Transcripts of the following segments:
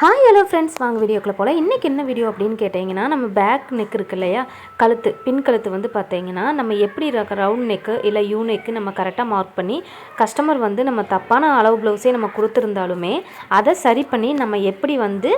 Hi hello friends, வாங்க வீடியோக்குள்ளே போகலாம். இன்றைக்கி என்ன வீடியோ அப்படின்னு கேட்டிங்கன்னா, நம்ம பேக் நெக் இருக்குது இல்லையா, கழுத்து பின் கழுத்து வந்து பார்த்திங்கன்னா நம்ம எப்படி ரவுண்ட் நெக்கு இல்லை யூ நெக்கு நம்ம கரெக்டாக மார்க் பண்ணி கஸ்டமர் வந்து நம்ம தப்பான அளவு ப்ளவுஸே நம்ம கொடுத்துருந்தாலுமே அதை சரி பண்ணி நம்ம எப்படி வந்து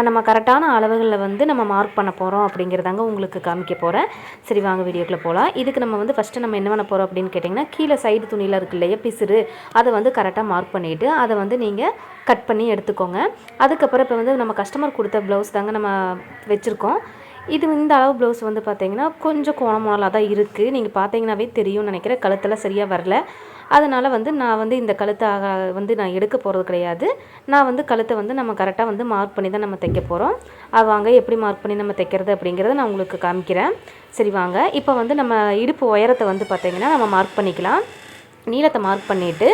நம்ம கரெக்டான அளவுகளில் வந்து நம்ம மார்க் பண்ண போகிறோம் அப்படிங்கிறதாங்க உங்களுக்கு காமிக்க போகிறேன். சரி, வாங்க வீடியோக்குள்ளே போகலாம். இதுக்கு நம்ம வந்து ஃபஸ்ட்டு நம்ம என்ன பண்ண போகிறோம் அப்படின்னு கேட்டிங்கன்னா, கீழே சைடு துணியில் இருக்குது இல்லையா பிசுறு, அதை வந்து கரெக்டாக மார்க் பண்ணிவிட்டு அதை வந்து நீங்கள் கட் பண்ணி எடுத்துக்கோங்க. அதுக்கப்புறம் இப்போ வந்து நம்ம கஸ்டமர் கொடுத்த ப்ளவுஸ் தாங்க நம்ம வச்சுருக்கோம். இந்த அளவு ப்ளவுஸ் வந்து பார்த்திங்கன்னா கொஞ்சம் கோணமாலாக தான் இருக்குது. நீங்கள் பார்த்தீங்கன்னாவே தெரியும்னு நினைக்கிறேன். கழுத்தெல்லாம் சரியாக வரல. அதனால் வந்து நான் வந்து இந்த கழுத்தை வந்து நான் எடுக்க போகிறது கிடையாது. நான் வந்து கழுத்தை வந்து நம்ம கரெக்டாக வந்து மார்க் பண்ணி தான் நம்ம தைக்க போகிறோம். வாங்க எப்படி மார்க் பண்ணி நம்ம தைக்கிறது அப்படிங்கிறத நான் உங்களுக்கு காமிக்கிறேன். சரி வாங்க. இப்போ வந்து நம்ம இடுப்பு உயரத்தை வந்து பார்த்திங்கன்னா நம்ம மார்க் பண்ணிக்கலாம். நீளத்தை மார்க் பண்ணிவிட்டு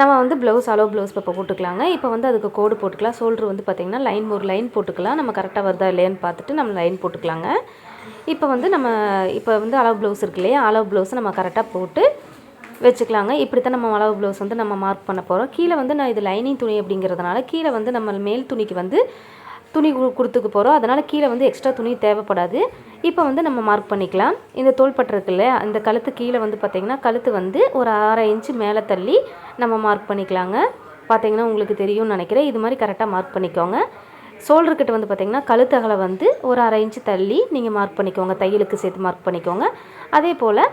நம்ம வந்து அளவு ப்ளவுஸ் இப்போ போட்டுக்கலாங்க. இப்போ வந்து அதுக்கு கோடு போட்டுக்கலாம். ஷோல்ட்ரு வந்து பார்த்திங்கன்னா ஒரு லைன் போட்டுக்கலாம். நம்ம கரெக்டாக வருதா இல்லையான்னு பார்த்துட்டு நம்ம லைன் போட்டுக்கலாங்க. இப்போ வந்து அளவு ப்ளவுஸ் இருக்கு இல்லையா, அளவு ப்ளவுஸை நம்ம கரெக்டாக போட்டு வச்சுக்கலாங்க. இப்படி தான் நம்ம அளவு ப்ளவுஸ் வந்து நம்ம மார்க் பண்ண போகிறோம். கீழே வந்து நான் இது லைனிங் துணி அப்படிங்கிறதுனால கீழே வந்து நம்ம மேல் துணிக்கு வந்து துணி கொடுத்துக்க போகிறோம். அதனால் கீழே வந்து எக்ஸ்ட்ரா துணி தேவைப்படாது. இப்போ வந்து நம்ம மார்க் பண்ணிக்கலாம். இந்த தோள்பட்டை இருக்கு இல்லையா, அந்த கழுத்து கீழே வந்து பார்த்திங்கன்னா கழுத்து வந்து ஒரு 1/2 இன்ச்சு மேலே தள்ளி நம்ம மார்க் பண்ணிக்கலாங்க. பார்த்திங்கன்னா உங்களுக்கு தெரியும்னு நினைக்கிறேன். இது மாதிரி கரெக்டாக மார்க் பண்ணிக்கோங்க. ஷோல்டர்கிட்ட வந்து பார்த்திங்கன்னா கழுத்து அகலை வந்து ஒரு 1/2 இன்ச்சு தள்ளி நீங்கள் மார்க் பண்ணிக்கோங்க. தையலுக்கு சேர்த்து மார்க் பண்ணிக்கோங்க. அதே போல்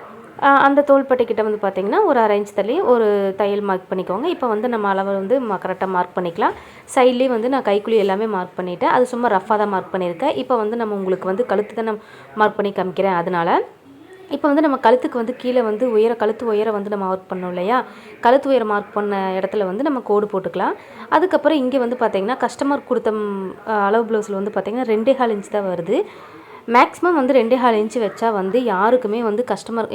அந்த தோள்பட்டைக்கிட்ட வந்து பார்த்திங்கன்னா ஒரு 1/2 இன்ச் தள்ளி ஒரு தையல் மார்க் பண்ணிக்கோங்க. இப்போ வந்து நம்ம அளவை வந்து கரெக்டாக மார்க் பண்ணிக்கலாம். சைட்லேயே வந்து நான் கைக்குழி எல்லாமே மார்க் பண்ணிவிட்டேன். அது சும்மா ரஃபாக தான் மார்க் பண்ணியிருக்கேன். இப்போ வந்து நம்ம உங்களுக்கு வந்து கழுத்து தான் நான் மார்க் பண்ணி காமிக்கிறேன். அதனால் இப்போ வந்து நம்ம கழுத்துக்கு வந்து கீழே வந்து கழுத்து உயரம் வந்து நம்ம மார்க் பண்ணோம் இல்லையா, கழுத்து உயரம் மார்க் பண்ண இடத்துல வந்து நம்ம கோடு போட்டுக்கலாம். அதுக்கப்புறம் இங்கே வந்து பார்த்திங்கன்னா கஸ்டமர் கொடுத்த அளவு ப்ளவுஸில் வந்து பார்த்திங்கன்னா 2.25 இன்ச் தான் வருது. மேக்ஸிமம் வந்து 2.25 இன்ச்சு வச்சா வந்து யாருக்குமே வந்து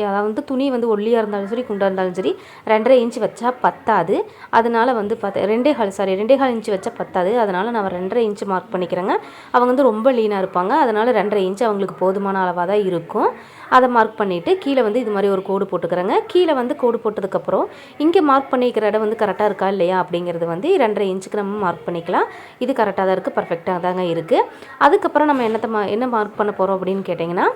அதாவது துணி வந்து ஒல்லியாக இருந்தாலும் சரி குண்டாக இருந்தாலும் சரி 2.5 இன்ச்சு வச்சா பத்தாது. அதனால் வந்து 2.25 இன்ச்சு வச்சா பத்தாது. அதனால் நான் 2.5 இன்ச்சு மார்க் பண்ணிக்கிறேங்க. அவங்க வந்து ரொம்ப லீனாக இருப்பாங்க. அதனால் 2.5 இன்ச்சு அவங்களுக்கு போதுமான அளவாக தான் இருக்கும். அதை மார்க் பண்ணிவிட்டு கீழே வந்து இது மாதிரி ஒரு கோடு போட்டுக்கிறேங்க. கீழே வந்து கோடு போட்டதுக்கப்புறம் இங்கே மார்க் பண்ணிக்கிற இடம் வந்து கரெக்டாக இருக்கா இல்லையா அப்படிங்கிறது வந்து 2.5 இன்ச்சுக்கு நம்ம மார்க் பண்ணிக்கலாம். இது கரெக்டாக தான் இருக்குது, பர்ஃபெக்டாக தாங்க இருக்குது. அதுக்கப்புறம் நம்ம என்ன மார்க் பண்ண போகிறோம் அப்படின்னு கேட்டிங்கன்னா,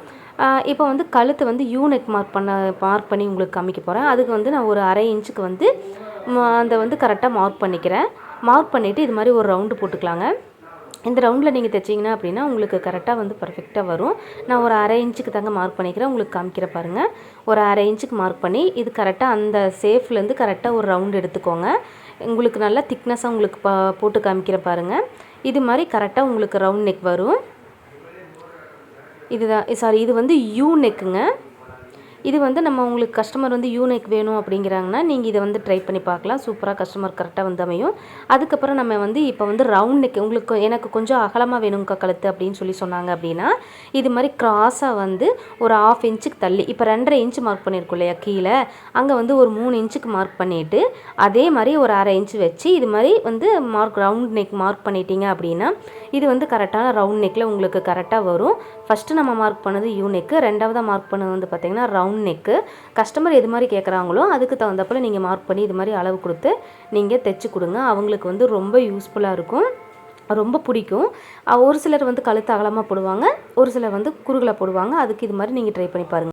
இப்போ வந்து கழுத்து வந்து யூனெக் மார்க் பண்ணி உங்களுக்கு காமிக்க போகிறேன். அதுக்கு வந்து நான் ஒரு 1/2 இன்ச்சுக்கு வந்து அந்த வந்து கரெக்டாக மார்க் பண்ணிக்கிறேன். மார்க் பண்ணிவிட்டு இது மாதிரி ஒரு ரவுண்டு போட்டுக்கலாங்க. இந்த ரவுண்டில் நீங்கள் தைச்சிங்கன்னா அப்படின்னா உங்களுக்கு கரெக்டாக வந்து பர்ஃபெக்டாக வரும். நான் ஒரு 1/2 இன்ச்சுக்கு தாங்க மார்க் பண்ணிக்கிறேன். உங்களுக்கு காமிக்கிற பாருங்கள். ஒரு 1/2 இன்ச்சுக்கு மார்க் பண்ணி இது கரெக்டாக அந்த சேஃப்லேருந்து கரெக்டாக ஒரு ரவுண்டு எடுத்துக்கோங்க. உங்களுக்கு நல்லா திக்னஸாக உங்களுக்கு போட்டு காமிக்கிற பாருங்கள். இது மாதிரி கரெக்டாக உங்களுக்கு ரவுண்ட் நெக் வரும். இது வந்து யூ நெக்குங்க. இது வந்து உங்களுக்கு கஸ்டமர் வந்து யூ நெக் வேணும் அப்படிங்கிறாங்கன்னா நீங்கள் இதை வந்து ட்ரை பண்ணி பார்க்கலாம். சூப்பராக கஸ்டமர் கரெக்டாக வந்து அமையும். அதுக்கப்புறம் நம்ம வந்து இப்போ வந்து ரவுண்ட் நெக் எனக்கு கொஞ்சம் அகலமாக வேணுங்க கழுத்து அப்படின்னு சொன்னாங்க அப்படின்னா இது மாதிரி கிராஸாக வந்து ஒரு 1/2 இன்ச்சுக்கு தள்ளி இப்போ 2.5 இன்ச்சு மார்க் பண்ணியிருக்கோம் இல்லையா, கீழே அங்கே வந்து ஒரு 3 இன்ச்சுக்கு மார்க் பண்ணிவிட்டு அதே மாதிரி ஒரு 1/2 இன்ச்சு வச்சு இது மாதிரி வந்து ரவுண்ட் நெக் மார்க் பண்ணிட்டீங்க அப்படின்னா இது வந்து கரெக்டான ரவுண்ட் நெக்கில் உங்களுக்கு கரெக்டாக வரும். ஃபஸ்ட்டு நம்ம மார்க் பண்ணது யூ நெக்கு, ரெண்டாவதாக மார்க் பண்ணது வந்து பார்த்திங்கன்னா ரவுண்ட் நெக்கு. கஸ்டமர் எது மாதிரி கேட்குறாங்களோ அதுக்கு தகுந்தப்பல நீங்கள் மார்க் பண்ணி இது மாதிரி அளவு கொடுத்து நீங்கள் தைச்சி கொடுங்க. அவங்களுக்கு வந்து ரொம்ப யூஸ்ஃபுல்லாக இருக்கும், ரொம்ப பிடிக்கும். ஒரு சிலர் வந்து கழுத்து அகலமாக போடுவாங்க, ஒரு சிலர் வந்து குறுகலாக போடுவாங்க. அதுக்கு இது மாதிரி நீங்கள் ட்ரை பண்ணி பாருங்கள்.